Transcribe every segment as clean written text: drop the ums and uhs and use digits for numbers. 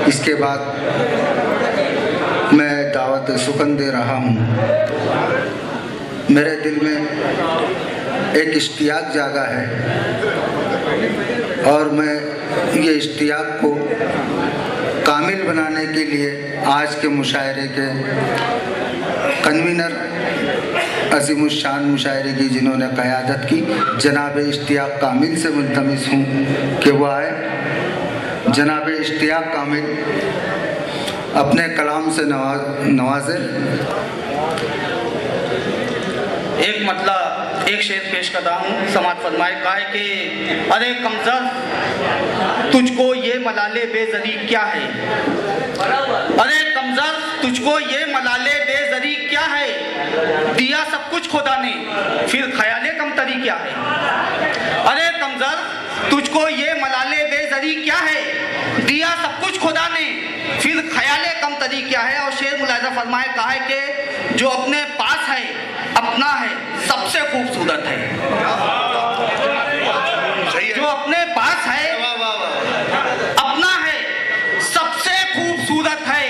इसके बाद मैं दावत सुकन दे रहा हूँ। मेरे दिल में एक इश्तियाक जागा है और मैं ये इश्तियाक को कामिल बनाने के लिए आज के मुशायरे के कन्वीनर अज़ीमुश्शान मुशायरे की जिन्होंने क़यादत की जनाब इश्तियाक कामिल से मुल्तमिस हूँ कि वह आए। जनाब इश्तियाक कामिल अपने कलाम से नवाजे। एक मतलब एक शेर पेश करता हूँ। समाज फरमाए का है कि अरे कमज़र तुझको ये मलाले बेज़री क्या है, अरे कमज़र तुझको ये मलाले बेज़री क्या है, दिया सब कुछ खुदा ने फिर ख्याले कमतरी क्या है। अरे कमज़र तुझको ये मलाले बेज़री क्या है, दिया सब कुछ खुदा ने फिर ख्याले कमतरी क्या है। और शेर मुलाहिज़ा फरमाए का है कि जो अपने पास है अपना है सबसे खूबसूरत है, जो अपने पास है अपना है सबसे खूबसूरत है।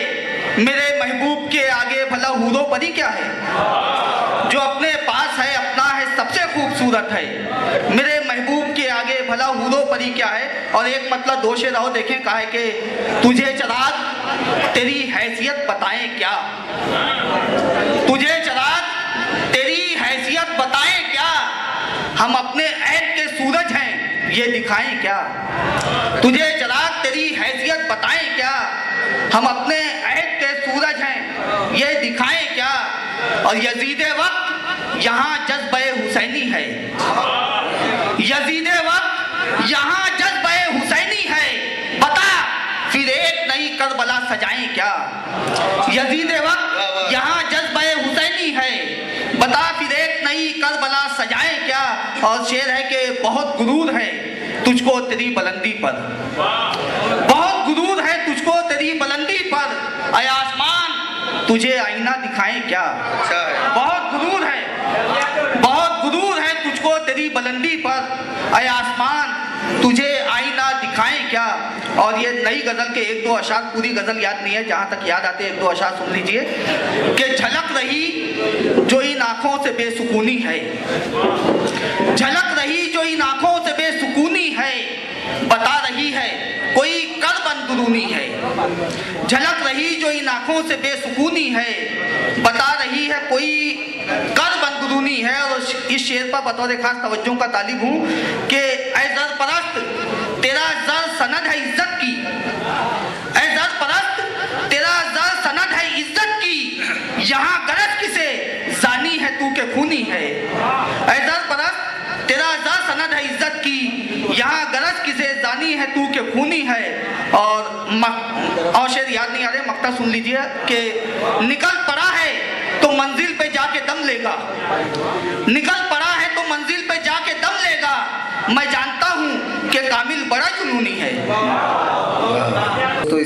मेरे महबूब के आगे भला हूरो परी क्या है। जो अपने पास है अपना है सबसे खूबसूरत है, मेरे महबूब के आगे भला हूरो परी क्या है। और एक मतलब दो शेर और देखें कहा है कि तुझे चराग तेरी हैसियत बताएं क्या, तुझे चराग तेरी हैसियत बताएं क्या, हम अपने ऐब के सूरज हैं ये दिखाएं क्या। तुझे चराग तेरी हैसियत बताएं क्या, हम अपने ऐब के सूरज हैं ये दिखाएं क्या। और यजीदे वक्त यहाँ जज्बे हुसैनी है, यजीदे वक्त यहाँ जज्बे हुसैनी है, बता फिर एक नई करबला सजाएं क्या। यजीदे वक्त यहाँ जज्बे हुसैनी है, बता फिर एक नई करबला सजाएं क्या। और शेर है कि बहुत गुरूर है तुझको तेरी बुलंदी पर, बहुत गुरूर है तुझको तेरी बुलंदी पर, ऐ आसमान तुझे आईना दिखाएं क्या। बहुत गुरूर है, बहुत गुरूर है तुझको तेरी बुलंदी पर, ऐ आसमान तुझे आईना दिखाएं क्या। और ये नई गज़ल के एक दो अशार, पूरी गज़ल याद नहीं है, जहाँ तक याद आते एक दो अशार सुन लीजिए कि झलक रही जो इन आँखों से बेसुकूनी है, झलक रही जो इन आँखों से बेसुकूनी है, बता रही है कोई कर्ब अंदरूनी है। झलक रही जो इन आँखों से बेसुकूनी है, बता रही है कोई कर्ब अंदरूनी है। और इस शेर पर बतौर खास तवज्जो का तालिब हूँ कि ऐ ज़र परस्त तेरा ज़र सनद है इज्जत की, ऐ ज़र परस्त तेरा ज़र सनद है इज्जत की, यहाँ गरज किसे जानी है तू के खूनी है। ऐ ज़र परस्त तेरा ज़र सनद है इज्जत की, यहाँ गरज किसे जानी है तू के खूनी है। और शेर याद नहीं आ रहे, मक्ता सुन लीजिए कि निकल पड़ा है तो मंजिल पे जाके दम लेगा, निकल पड़ा है तो मंजिल पे जाके दम लेगा, मैं जानता हूँ कि कामिल बड़ा जुनूनी है।